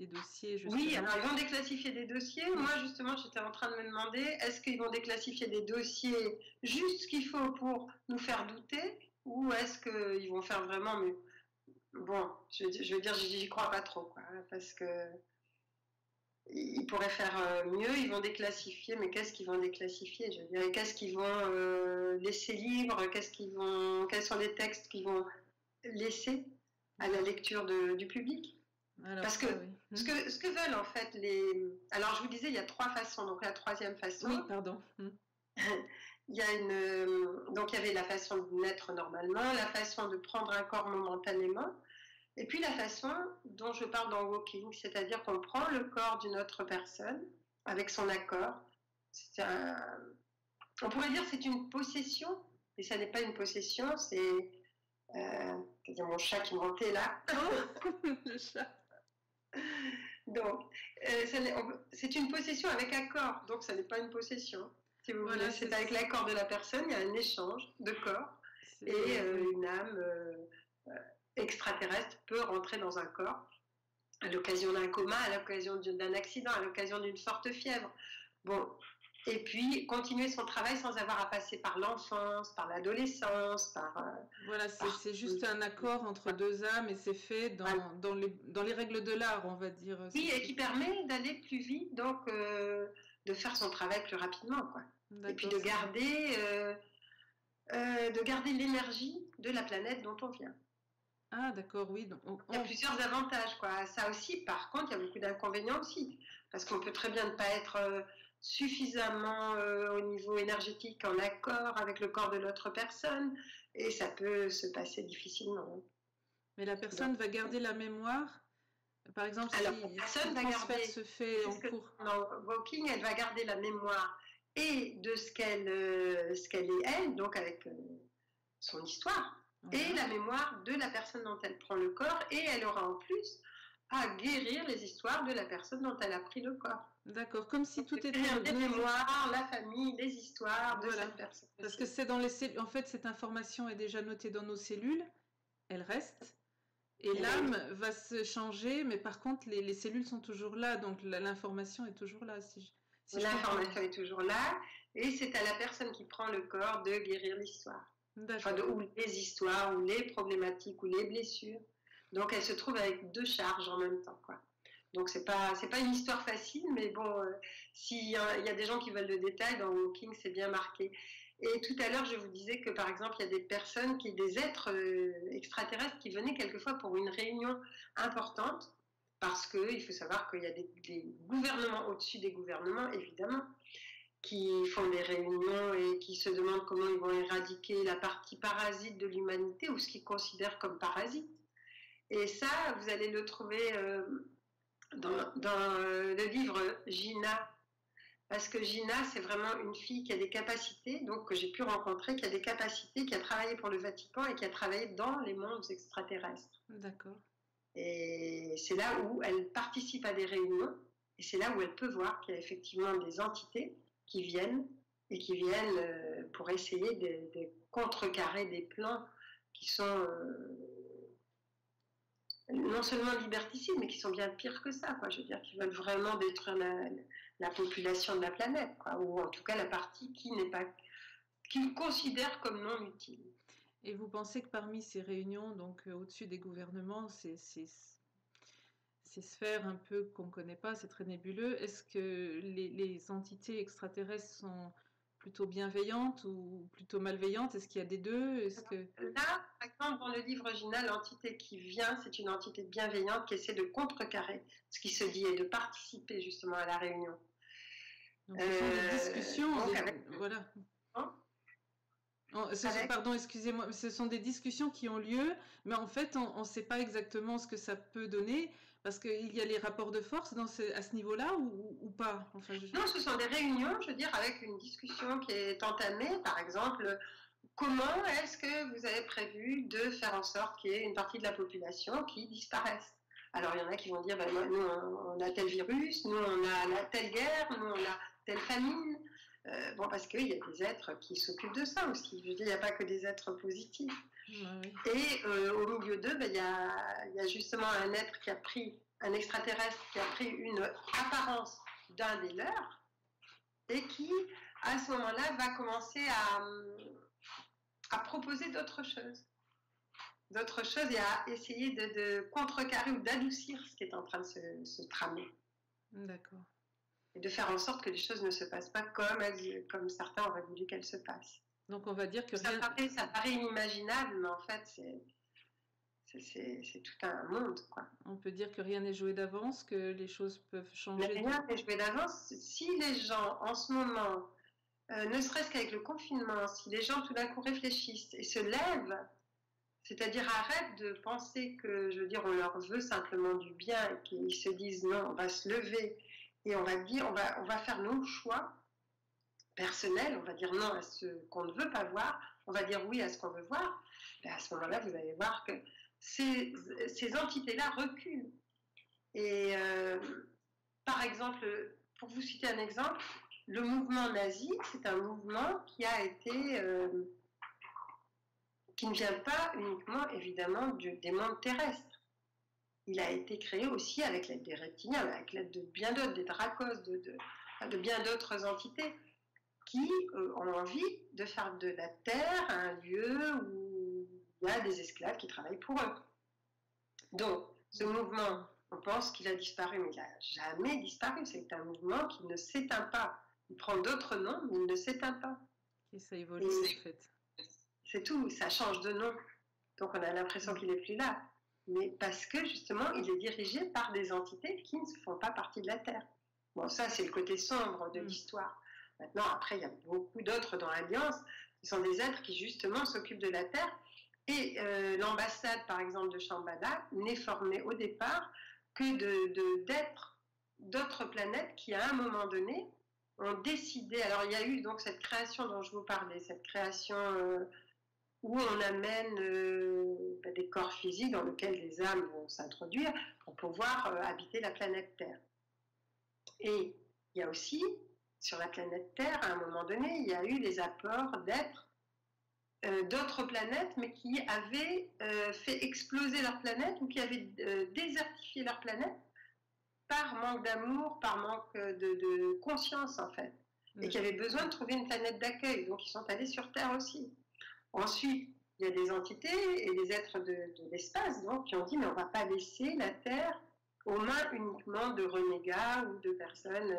dossiers. Justement. Oui, alors ils vont déclassifier des dossiers. Moi, justement, j'étais en train de me demander, est-ce qu'ils vont déclassifier des dossiers juste ce qu'il faut pour nous faire douter, ou est-ce qu'ils vont faire vraiment... Mais bon, je veux dire, j'y crois pas trop, quoi, parce que ils pourraient faire mieux. Ils vont déclassifier, mais qu'est-ce qu'ils vont déclassifier? Je veux dire, qu'est-ce qu'ils vont laisser libre? Quels sont les textes qu'ils vont laisser à la lecture du public? Alors, parce que ce que veulent en fait les... Alors je vous disais, il y a 3 façons. Donc la troisième façon... Oui, pardon. Il y a donc il y avait la façon de naître normalement, la façon de prendre un corps momentanément, et puis la façon dont je parle dans Walking, c'est-à-dire qu'on prend le corps d'une autre personne avec son accord. On pourrait dire que c'est une possession, mais ça n'est pas une possession, c'est... mon chat qui montait là. Le chat. Donc, c'est une possession avec accord, donc ça n'est pas une possession. Si vous voulez, c'est avec l'accord de la personne, il y a un échange de corps et une âme extraterrestre peut rentrer dans un corps à l'occasion d'un coma, à l'occasion d'un accident, à l'occasion d'une forte fièvre. Bon, et puis continuer son travail sans avoir à passer par l'enfance, par l'adolescence, Voilà, c'est juste un accord entre 2 âmes et c'est fait dans les règles de l'art, on va dire. Oui, et qui permet d'aller plus vite, donc de faire son travail plus rapidement, quoi. Et puis de garder l'énergie de la planète dont on vient. Ah, d'accord, oui. Donc, il y a plusieurs avantages, quoi. Ça aussi, par contre, il y a beaucoup d'inconvénients aussi, parce qu'on peut très bien ne pas être... suffisamment au niveau énergétique en accord avec le corps de l'autre personne et ça peut se passer difficilement. Mais la personne va garder la mémoire Par exemple, Alors, si la le personne va transfert garder, se fait c'est en ce que cours. dans Walking, elle va garder la mémoire et de ce qu'elle est elle, donc avec son histoire, Voilà. et la mémoire de la personne dont elle prend le corps, et elle aura en plus à guérir les histoires de la personne dont elle a pris le corps. D'accord, comme si Donc, tout était les mémoires, la famille, les histoires de voilà. cette personne. Parce que c'est dans les cellules. En fait, cette information est déjà notée dans nos cellules, elle reste, et l'âme va se changer, mais par contre, les cellules sont toujours là, donc l'information est toujours là. Si l'information est toujours là, et c'est à la personne qui prend le corps de guérir l'histoire. Enfin, ou les histoires, ou les problématiques, ou les blessures. Donc, elle se trouve avec 2 charges en même temps, quoi. Donc, c'est pas une histoire facile, mais bon, s'il y a des gens qui veulent le détail, dans Walking, c'est bien marqué. Et tout à l'heure, je vous disais que, par exemple, il y a des personnes, des êtres extraterrestres qui venaient quelquefois pour une réunion importante, parce qu'il faut savoir qu'il y a des gouvernements au-dessus des gouvernements, évidemment, qui font des réunions et qui se demandent comment ils vont éradiquer la partie parasite de l'humanité, ou ce qu'ils considèrent comme parasite. Et ça, vous allez le trouver dans le livre Gina, parce que Gina, c'est vraiment une fille qui a des capacités, donc que j'ai pu rencontrer, qui a des capacités, qui a travaillé pour le Vatican et qui a travaillé dans les mondes extraterrestres. D'accord. Et c'est là où elle participe à des réunions, et c'est là où elle peut voir qu'il y a effectivement des entités qui viennent, et qui viennent pour essayer de contrecarrer des plans qui sont non seulement liberticides, mais qui sont bien pires que ça, quoi. Je veux dire, qui veulent vraiment détruire la population de la planète, quoi, ou en tout cas la partie qu'ils considèrent comme non utile. Et vous pensez que parmi ces réunions, donc au-dessus des gouvernements, ces sphères un peu qu'on ne connaît pas, c'est très nébuleux, est-ce que les entités extraterrestres sont plutôt bienveillantes ou plutôt malveillantes? Est-ce qu'il y a des deux? Là, par exemple, dans le livre original, l'entité qui vient, c'est une entité bienveillante qui essaie de contrecarrer ce qui se dit et de participer justement à la réunion. Donc, ce sont des discussions, voilà. Pardon, excusez-moi, ce sont des discussions qui ont lieu, mais en fait, on ne sait pas exactement ce que ça peut donner, parce qu'il y a les rapports de force à ce niveau-là ou pas? Enfin, Non, ce sont des réunions, je veux dire, avec une discussion qui est entamée, par exemple, comment est-ce que vous avez prévu de faire en sorte qu'il y ait une partie de la population qui disparaisse? Alors, il y en a qui vont dire, ben, nous, on a tel virus, nous, on a telle guerre, nous, on a telle famine. Bon, parce qu'il y a des êtres qui s'occupent de ça aussi. Je veux dire, il n'y a pas que des êtres positifs. Oui. Et au milieu d'eux, ben, il y a justement un être qui a pris, un extraterrestre qui a pris une apparence d'un des leurs et qui, à ce moment-là, va commencer à proposer d'autres choses. D'autres choses et à essayer de contrecarrer ou d'adoucir ce qui est en train de se tramer. D'accord. Et de faire en sorte que les choses ne se passent pas comme certains auraient voulu qu'elles se passent. Donc on va dire que ça paraît inimaginable, mais en fait c'est tout un monde, quoi. On peut dire que rien n'est joué d'avance, que les choses peuvent changer. Mais rien n'est joué d'avance. Si les gens en ce moment, ne serait-ce qu'avec le confinement, si les gens tout d'un coup réfléchissent et se lèvent, c'est-à-dire arrêtent de penser que, je veux dire, on leur veut simplement du bien et qu'ils se disent non, on va se lever et on va dire, on va faire nos choix personnels, on va dire non à ce qu'on ne veut pas voir, on va dire oui à ce qu'on veut voir, et à ce moment-là, vous allez voir que ces entités-là reculent. Et par exemple, pour vous citer un exemple, le mouvement nazi, c'est un mouvement qui a été... qui ne vient pas uniquement, évidemment, des mondes terrestres. Il a été créé aussi avec l'aide des reptiliens, avec l'aide de bien d'autres, des dracos, de bien d'autres entités qui ont envie de faire de la Terre un lieu où il y a des esclaves qui travaillent pour eux. Donc, ce mouvement, on pense qu'il a disparu, mais il n'a jamais disparu. C'est un mouvement qui ne s'éteint pas. Il prend d'autres noms, mais il ne s'éteint pas. Et ça évolue, en fait. C'est tout, ça change de nom. Donc on a l'impression qu'il n'est plus là. Mais parce que justement, il est dirigé par des entités qui ne font pas partie de la Terre. Bon, ça, c'est le côté sombre de l'histoire. Maintenant, après, il y a beaucoup d'autres dans l'Alliance. Ce sont des êtres qui, justement, s'occupent de la Terre. Et l'ambassade, par exemple, de Shambhala n'est formée au départ que pour aider les que d'être d'autres planètes qui, à un moment donné, ont décidé. Alors, il y a eu donc cette création dont je vous parlais, cette création où on amène des corps physiques dans lesquels les âmes vont s'introduire pour pouvoir habiter la planète Terre. Et il y a aussi, sur la planète Terre, à un moment donné, il y a eu des apports d'êtres d'autres planètes, mais qui avaient fait exploser leur planète ou qui avaient désertifié leur planète par manque d'amour, par manque de conscience en fait, et qui avaient besoin de trouver une planète d'accueil, donc ils sont allés sur Terre aussi. Ensuite, il y a des entités et des êtres de l'espace donc, qui ont dit mais on ne va pas laisser la Terre aux mains uniquement de renégats ou de personnes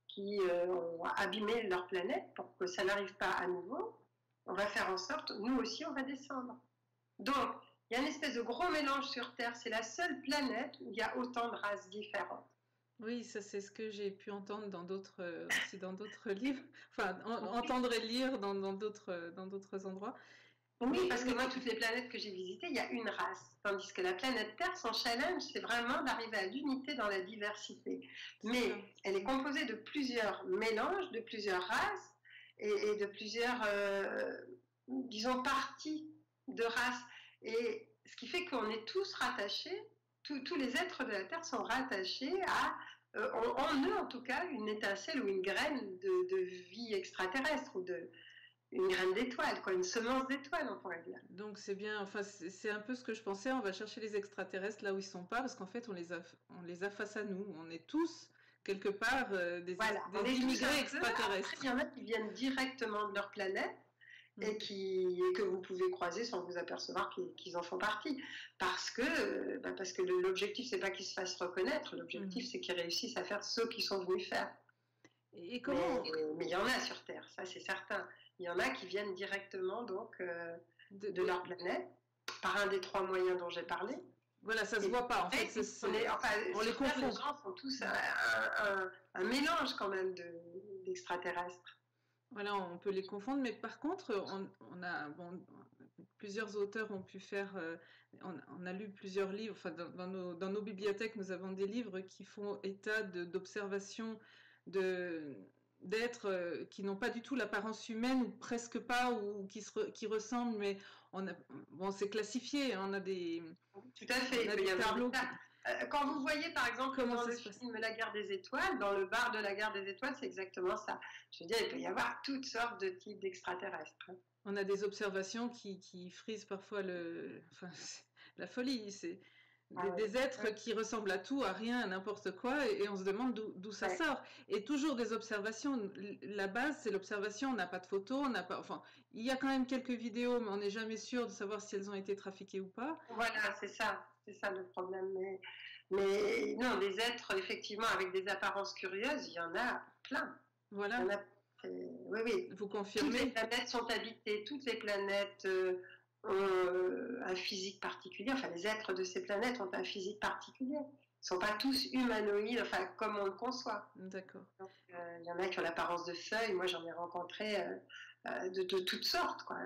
qui ont abîmé leur planète pour que ça n'arrive pas à nouveau. On va faire en sorte, nous aussi, on va descendre. Donc, il y a une espèce de gros mélange sur Terre. C'est la seule planète où il y a autant de races différentes. Oui, ça c'est ce que j'ai pu entendre dans d'autres aussi dans d'autres livres, enfin entendre et lire dans d'autres endroits. Oui, parce que moi, toutes les planètes que j'ai visitées, il y a une race. Tandis que la planète Terre, son challenge, c'est vraiment d'arriver à l'unité dans la diversité. Mais elle est composée de plusieurs mélanges, de plusieurs races et de plusieurs, disons, parties de races. Et ce qui fait qu'on est tous rattachés, tous les êtres de la Terre sont rattachés à, en eux en tout cas, une étincelle ou une graine de vie extraterrestre ou une graine d'étoile, quoi, une semence d'étoile, on pourrait dire. Donc c'est bien, enfin c'est un peu ce que je pensais, on va chercher les extraterrestres là où ils sont pas, parce qu'en fait on les a face à nous, on est tous quelque part des immigrés extraterrestres. Après, il y en a qui viennent directement de leur planète et que vous pouvez croiser sans vous apercevoir qu'ils en font partie. Parce que l'objectif, c'est pas qu'ils se fassent reconnaître, l'objectif, c'est qu'ils réussissent à faire ce qu'ils sont venus faire. Et comment... mais il y en a sur Terre, ça c'est certain. Il y en a qui viennent directement donc, de leur planète, par un des 3 moyens dont j'ai parlé. Voilà, ça se voit pas en fait. On les confond. Les gens sont tous un mélange quand même d'extraterrestres. Voilà, on peut les confondre, mais par contre, plusieurs auteurs ont pu faire, on a lu plusieurs livres, enfin dans nos bibliothèques, nous avons des livres qui font état d'observations d'êtres qui n'ont pas du tout l'apparence humaine, ou presque pas, ou qui ressemblent, mais c'est classifié, on a des... Tout à fait, il y a tableaux. Quand vous voyez par exemple dans le film La Guerre des Étoiles, dans le bar de La Guerre des Étoiles, c'est exactement ça. Je veux dire, il peut y avoir toutes sortes de types d'extraterrestres. On a des observations qui frisent parfois la folie. C'est des êtres qui ressemblent à tout, à rien, à n'importe quoi, et on se demande d'où ça sort. Et toujours des observations. La base, c'est l'observation. On n'a pas de photos, on n'a pas. Enfin, il y a quand même quelques vidéos, mais on n'est jamais sûr de savoir si elles ont été trafiquées ou pas. Voilà, c'est ça le problème. Mais non, des êtres effectivement avec des apparences curieuses, il y en a plein. Voilà. Oui. Vous confirmez. Toutes les planètes sont habitées, toutes les planètes ont un physique particulier, enfin les êtres de ces planètes ont un physique particulier. Ils ne sont pas tous humanoïdes, enfin comme on le conçoit. D'accord. Il y en a qui ont l'apparence de feuilles, moi j'en ai rencontré de toutes sortes, quoi.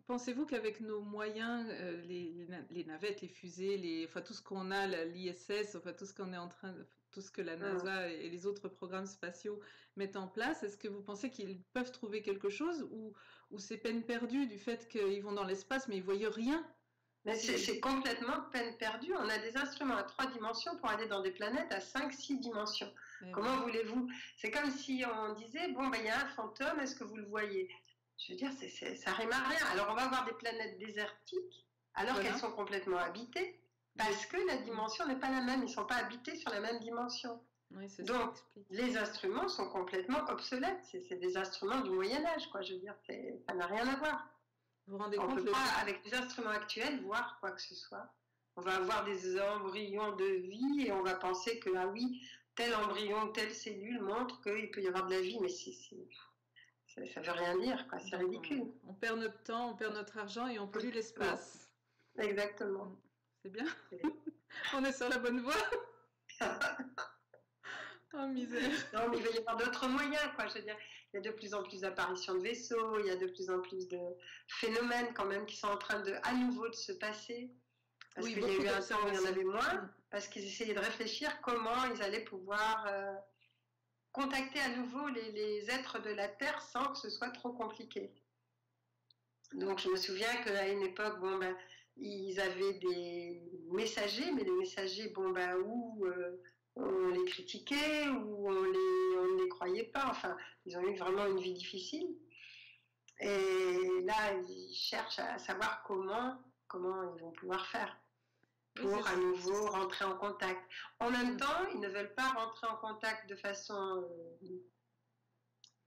Pensez-vous qu'avec nos moyens, les navettes, les fusées, enfin tout ce qu'on a, l'ISS, enfin tout ce qu'on est en train, tout ce que la NASA et les autres programmes spatiaux mettent en place, est-ce que vous pensez qu'ils peuvent trouver quelque chose, ou c'est peine perdue du fait qu'ils vont dans l'espace mais ils voient rien? Mais c'est complètement peine perdue. On a des instruments à 3 dimensions pour aller dans des planètes à 5-6 dimensions. Comment voulez-vous? C'est comme si on disait, bon, il y a un fantôme, est-ce que vous le voyez? Je veux dire, ça rime à rien. Alors, on va avoir des planètes désertiques, alors qu'elles sont complètement habitées, parce que la dimension n'est pas la même. Ils ne sont pas habités sur la même dimension. Oui, donc, les instruments sont complètement obsolètes. C'est des instruments du Moyen-Âge, quoi. Je veux dire, ça n'a rien à voir. Vous rendez on compte, ne peut pas, avec les instruments actuels, voir quoi que ce soit. On va avoir des embryons de vie et on va penser que, ah oui, tel embryon, telle cellule montre qu'il peut y avoir de la vie, mais ça ne veut rien dire, quoi. C'est ridicule. On perd notre temps, on perd notre argent et on pollue l'espace. Exactement. C'est bien. On est sur la bonne voie. Oh, misère. Non, mais il va y avoir d'autres moyens, quoi. Je veux dire, il y a de plus en plus d'apparitions de vaisseaux, il y a de plus en plus de phénomènes quand même qui sont en train à nouveau de se passer. Parce Oui, qu'il y a beaucoup eu un temps où il y en d'observations. avait moins, Mm. parce qu'ils essayaient de réfléchir comment ils allaient pouvoir contacter à nouveau les êtres de la Terre sans que ce soit trop compliqué. Donc je me souviens qu'à une époque, bon, ben, ils avaient des messagers, mais les messagers, bon, ben, où on les critiquait, ou on ne les croyait pas. Enfin, ils ont eu vraiment une vie difficile. Et là, ils cherchent à savoir comment ils vont pouvoir faire Oui, c'est pour à nouveau rentrer en contact. En même mm. temps, ils ne veulent pas rentrer en contact de façon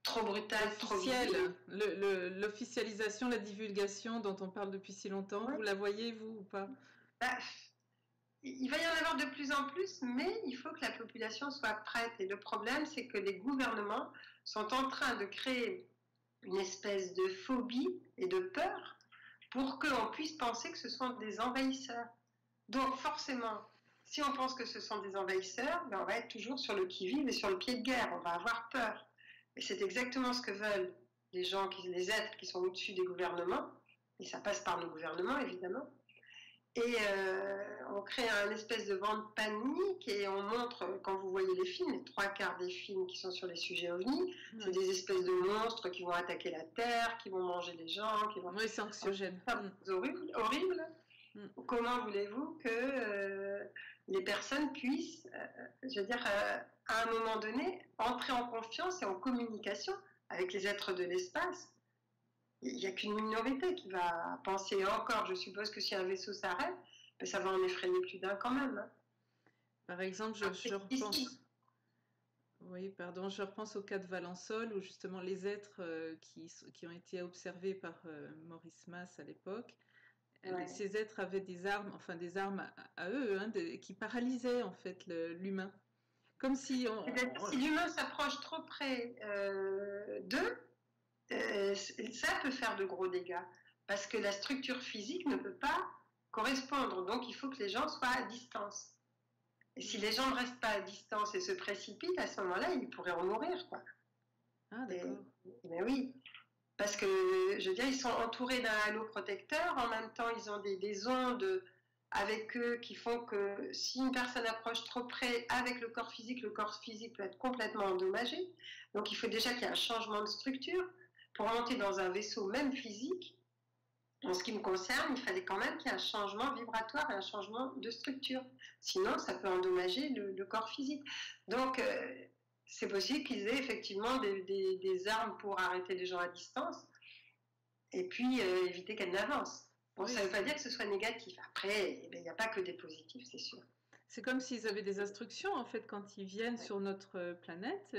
trop brutale, trop visible. Officielle, l'officialisation, la divulgation dont on parle depuis si longtemps, Ouais. vous la voyez, vous, ou pas? Bah, il va y en avoir de plus en plus, mais il faut que la population soit prête. Et le problème, c'est que les gouvernements sont en train de créer une espèce de phobie et de peur pour qu'on puisse penser que ce sont des envahisseurs. Donc forcément, si on pense que ce sont des envahisseurs, ben on va être toujours sur le qui-vive et sur le pied de guerre, on va avoir peur. Et c'est exactement ce que veulent les gens, les êtres qui sont au-dessus des gouvernements, et ça passe par nos gouvernements évidemment. Et on crée un espèce de vent de panique et on montre, quand vous voyez les films, les 3/4 des films qui sont sur les sujets ovnis, c'est des espèces de monstres qui vont attaquer la Terre, qui vont manger les gens, qui vont... Oui, c'est anxiogène. C'est horrible, horrible. Comment voulez-vous que les personnes puissent, je veux dire, à un moment donné, entrer en confiance et en communication avec les êtres de l'espace? Il n'y a qu'une minorité qui va penser. Et encore, je suppose que si un vaisseau s'arrête, ben ça va en effrayer plus d'un quand même. Hein. Par exemple, je repense. Ici. Oui, pardon, je repense au cas de Valençol où justement les êtres qui ont été observés par Maurice Mas à l'époque, Ouais. ces êtres avaient des armes, enfin des armes à eux, hein, qui paralysaient en fait l'humain. Comme si Si l'humain s'approche trop près d'eux, ça peut faire de gros dégâts. Parce que la structure physique ne peut pas correspondre. Donc il faut que les gens soient à distance. Et si les gens ne restent pas à distance et se précipitent, à ce moment-là, ils pourraient en mourir, quoi. Ah, d'accord. Mais oui, parce que, je veux dire, ils sont entourés d'un halo protecteur, en même temps, ils ont des ondes avec eux qui font que si une personne approche trop près avec le corps physique peut être complètement endommagé. Donc il faut déjà qu'il y ait un changement de structure. Pour monter dans un vaisseau, même physique, en ce qui me concerne, il fallait quand même qu'il y ait un changement vibratoire et un changement de structure. Sinon, ça peut endommager le corps physique. Donc, c'est possible qu'ils aient effectivement des armes pour arrêter les gens à distance et puis éviter qu'elles n'avancent. Bon, Oui, ça ne veut pas dire que ce soit négatif. Après, il n'y a pas que des positifs, c'est sûr. c'est comme s'ils avaient des instructions en fait quand ils viennent sur notre planète.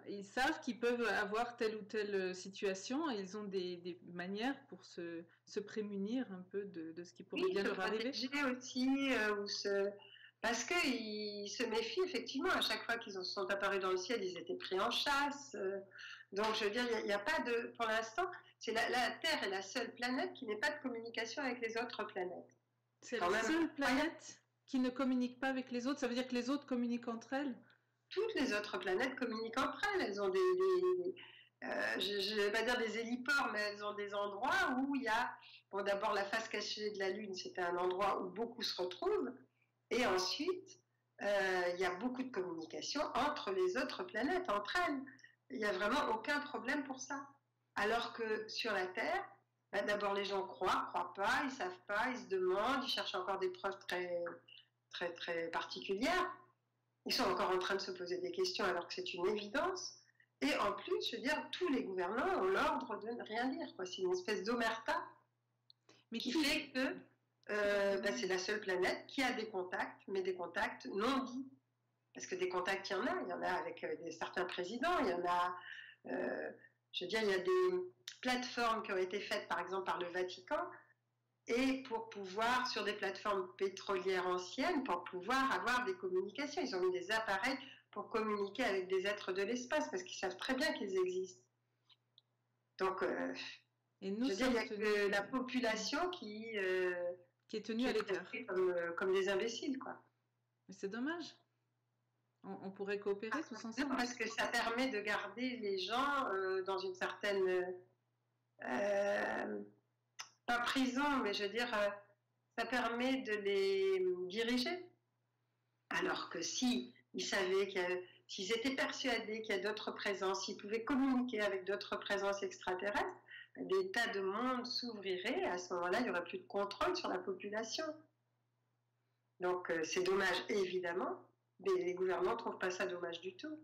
Ils savent qu'ils peuvent avoir telle ou telle situation et ils ont des manières pour se prémunir un peu de ce qui pourrait Oui, bien se leur arriver. protéger aussi, parce qu'ils se méfient effectivement, à chaque fois qu'ils sont apparus dans le ciel, ils étaient pris en chasse. Donc je veux dire, il n'y a pas de... Pour l'instant, la Terre est la seule planète qui n'ait pas de communication avec les autres planètes. C'est la seule planète qui ne communique pas avec les autres. Ça veut dire que les autres communiquent entre elles? Toutes les autres planètes communiquent entre elles. Elles ont je ne vais pas dire des héliports, mais elles ont des endroits où il y a, bon, d'abord la face cachée de la Lune, c'était un endroit où beaucoup se retrouvent, et ensuite, il y a beaucoup de communication entre les autres planètes, entre elles. Il n'y a vraiment aucun problème pour ça. Alors que sur la Terre, bah, d'abord les gens croient pas, ils savent pas, ils se demandent, ils cherchent encore des preuves très, très, très particulières. Ils sont encore en train de se poser des questions alors que c'est une évidence. Et en plus, je veux dire, tous les gouvernants ont l'ordre de ne rien dire. C'est une espèce d'omerta qui fait que bah, c'est la seule planète qui a des contacts, mais des contacts non dits. Parce que des contacts, il y en a avec certains présidents, il y en a, je veux dire, il y a des plateformes qui ont été faites, par exemple, par le Vatican, et pour pouvoir, sur des plateformes pétrolières anciennes, pour pouvoir avoir des communications. Ils ont mis des appareils pour communiquer avec des êtres de l'espace, parce qu'ils savent très bien qu'ils existent. Donc, et nous, je veux dire, il n'y a que la population qui est tenue à l'écart. Comme des imbéciles, quoi. Mais c'est dommage. On pourrait coopérer tous ensemble. Parce que ça permet de garder les gens dans une certaine... pas prison, mais je veux dire, ça permet de les diriger. Alors que si ils savaient s'ils étaient persuadés qu'il y a d'autres présences, s'ils pouvaient communiquer avec d'autres présences extraterrestres, des tas de mondes s'ouvriraient. À ce moment-là, il n'y aurait plus de contrôle sur la population. Donc c'est dommage, évidemment, mais les gouvernants ne trouvent pas ça dommage du tout.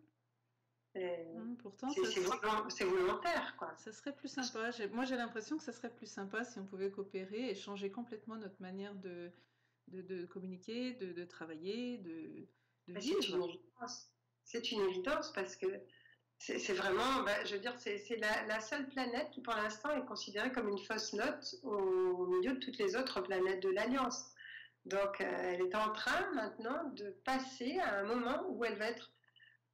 Pourtant, c'est volontaire, quoi. Ça serait plus sympa. Moi, j'ai l'impression que ça serait plus sympa si on pouvait coopérer et changer complètement notre manière de communiquer, de travailler, de vivre. C'est une évidence parce que c'est vraiment, je veux dire, c'est la seule planète qui, pour l'instant, est considérée comme une fausse note au milieu de toutes les autres planètes de l'Alliance. Donc, elle est en train maintenant de passer à un moment où elle va être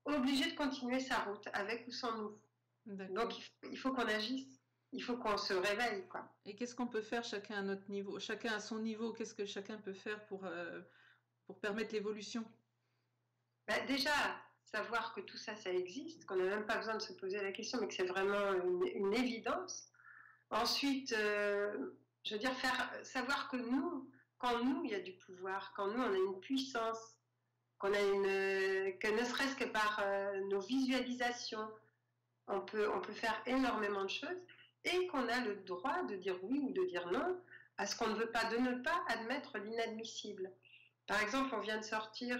obligée de continuer sa route, avec ou sans nous. Donc, il faut qu'on agisse. Il faut qu'on se réveille, quoi. Et qu'est-ce qu'on peut faire chacun à notre niveau? Chacun à son niveau, qu'est-ce que chacun peut faire pour permettre l'évolution? Déjà, savoir que tout ça, ça existe, qu'on n'a même pas besoin de se poser la question, mais que c'est vraiment une évidence. Ensuite, je veux dire, savoir que quand nous, il y a du pouvoir, quand nous, on a une puissance, que ne serait-ce que par nos visualisations, on peut faire énormément de choses, et qu'on a le droit de dire oui ou de dire non à ce qu'on ne veut pas, de ne pas admettre l'inadmissible. Par exemple, on vient de sortir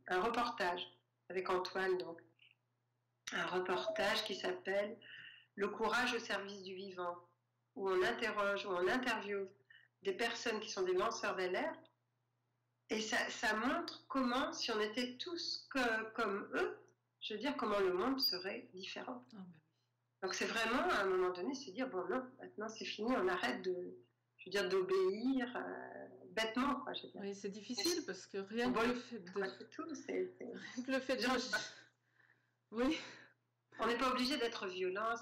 un reportage avec Antoine, donc un reportage qui s'appelle « Le courage au service du vivant », où on interroge, où on interviewe des personnes qui sont des lanceurs d'alerte, et ça montre comment, si on était tous comme eux, je veux dire, comment le monde serait différent. Donc c'est vraiment, à un moment donné, se dire, bon non, maintenant c'est fini, on arrête d'obéir bêtement, quoi, je veux dire. Oui, c'est difficile parce que rien que le fait de... Oui. On n'est pas obligé d'être violent,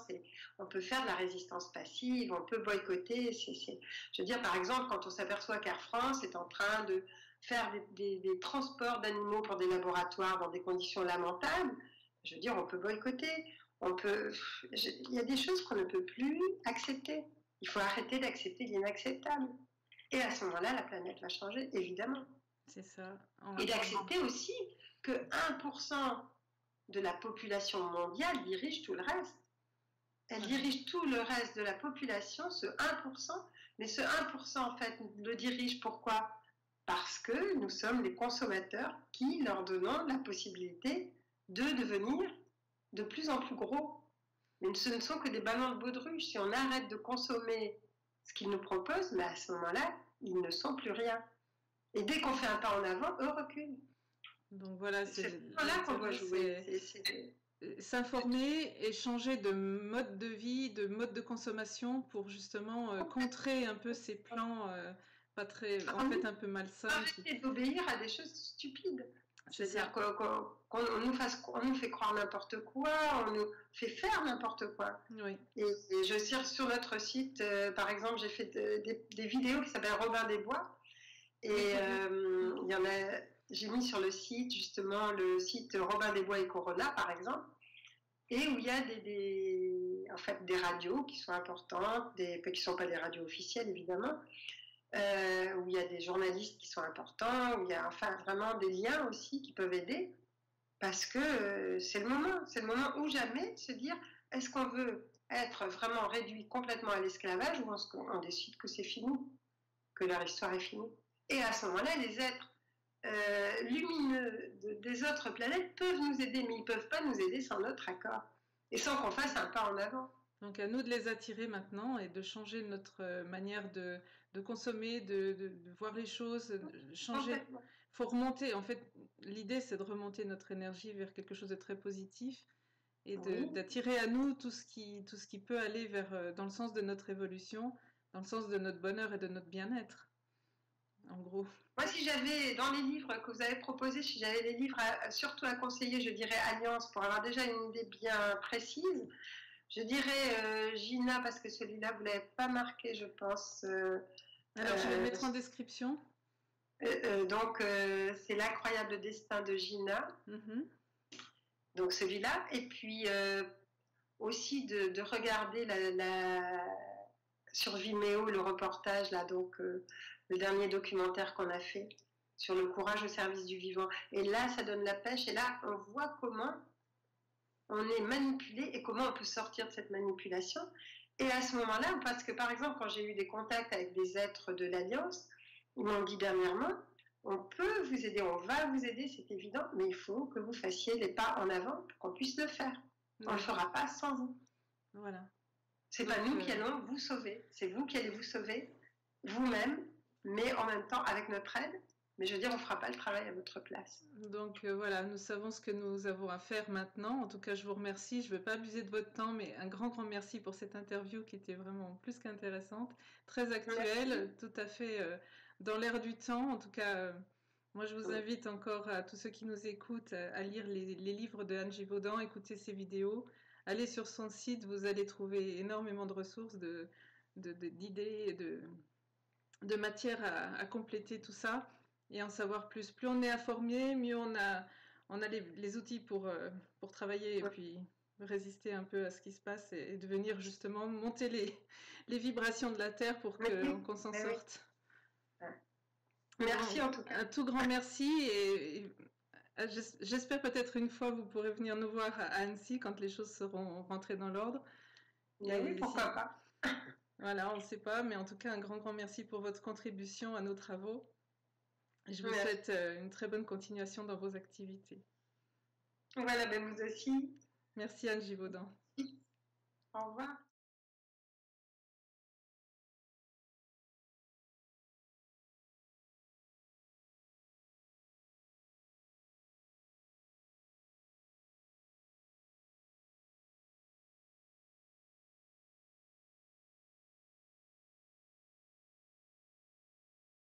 on peut faire de la résistance passive, on peut boycotter. Je veux dire, par exemple, quand on s'aperçoit qu'Air France est en train de faire des transports d'animaux pour des laboratoires dans des conditions lamentables, je veux dire, on peut boycotter. Il y a des choses qu'on ne peut plus accepter. Il faut arrêter d'accepter l'inacceptable. Et à ce moment-là, la planète va changer, évidemment. C'est ça. Et d'accepter aussi que 1% de la population mondiale dirige tout le reste. Elle dirige tout le reste de la population, ce 1%, mais ce 1% en fait le dirige pourquoi? Parce que nous sommes les consommateurs qui leur donnons la possibilité de devenir de plus en plus gros. Mais ce ne sont que des ballons de baudruche. Si on arrête de consommer ce qu'ils nous proposent, à ce moment-là, ils ne sont plus rien. Et dès qu'on fait un pas en avant, eux reculent. Donc voilà, c'est là qu'on doit jouer. S'informer et changer de mode de vie, de mode de consommation pour justement contrer un peu ces plans pas très, en fait un peu malsains. Arrêter d'obéir à des choses stupides. C'est-à-dire qu'on nous fait croire n'importe quoi, on nous fait faire n'importe quoi. Oui. Et je tire sur notre site, par exemple, j'ai fait des vidéos qui s'appellent Robin des Bois. Et j'ai mis sur le site, justement, le site Robin des Bois et Corona, par exemple, et où il y a des radios qui sont importantes, qui ne sont pas des radios officielles, évidemment, où il y a des journalistes qui sont importants, où il y a vraiment des liens aussi qui peuvent aider, parce que c'est le moment ou jamais de se dire, est-ce qu'on veut être vraiment réduit complètement à l'esclavage ou est-ce qu'on décide que c'est fini, que leur histoire est finie. Et à ce moment-là, les êtres lumineux des autres planètes peuvent nous aider, mais ils ne peuvent pas nous aider sans notre accord et sans qu'on fasse un pas en avant. Donc à nous de les attirer maintenant et de changer notre manière de consommer, de voir les choses, changer. Il faut remonter, en fait, l'idée c'est de remonter notre énergie vers quelque chose de très positif et d'attirer à nous tout ce qui peut aller dans le sens de notre évolution, dans le sens de notre bonheur et de notre bien-être. En gros. Moi, si j'avais, dans les livres que vous avez proposés, si j'avais des livres surtout à conseiller, je dirais Alliance, pour avoir déjà une idée bien précise. Je dirais Gina, parce que celui-là, vous ne l'avez pas marqué, je pense. Alors, je vais le mettre en description. Donc, c'est L'incroyable destin de Gina. Donc, celui-là. Et puis, aussi de regarder sur Vimeo le reportage, là, donc le dernier documentaire qu'on a fait sur le courage au service du vivant. Et là, ça donne la pêche. Et là, on voit comment on est manipulé et comment on peut sortir de cette manipulation. Et à ce moment-là, parce que par exemple, quand j'ai eu des contacts avec des êtres de l'Alliance, ils m'ont dit dernièrement, on peut vous aider, on va vous aider, c'est évident, mais il faut que vous fassiez les pas en avant pour qu'on puisse le faire. On ne le fera pas sans vous. Voilà. C'est pas nous qui allons vous sauver, c'est vous qui allez vous sauver vous-même, mais en même temps avec notre aide. Mais je veux dire, on ne fera pas le travail à votre place. Donc voilà, nous savons ce que nous avons à faire maintenant. En tout cas, je vous remercie. Je ne veux pas abuser de votre temps, mais un grand merci pour cette interview qui était vraiment plus qu'intéressante, très actuelle, Merci. tout à fait dans l'air du temps. En tout cas, moi, je vous invite encore à tous ceux qui nous écoutent à lire les livres de Anne Givaudan, écouter ses vidéos. Allez sur son site, vous allez trouver énormément de ressources, d'idées et de matière à compléter tout ça et en savoir plus. Plus on est informé, mieux on a les outils pour travailler et puis résister un peu à ce qui se passe et devenir justement monter les vibrations de la Terre pour qu'on s'en sorte. Merci en tout cas. Un tout grand merci et j'espère peut-être une fois vous pourrez venir nous voir à Annecy quand les choses seront rentrées dans l'ordre. Oui, pourquoi pas. Voilà, on ne sait pas, mais en tout cas, un grand merci pour votre contribution à nos travaux. Je vous souhaite une très bonne continuation dans vos activités. Voilà, ben vous aussi. Merci Anne Givaudan. Au revoir.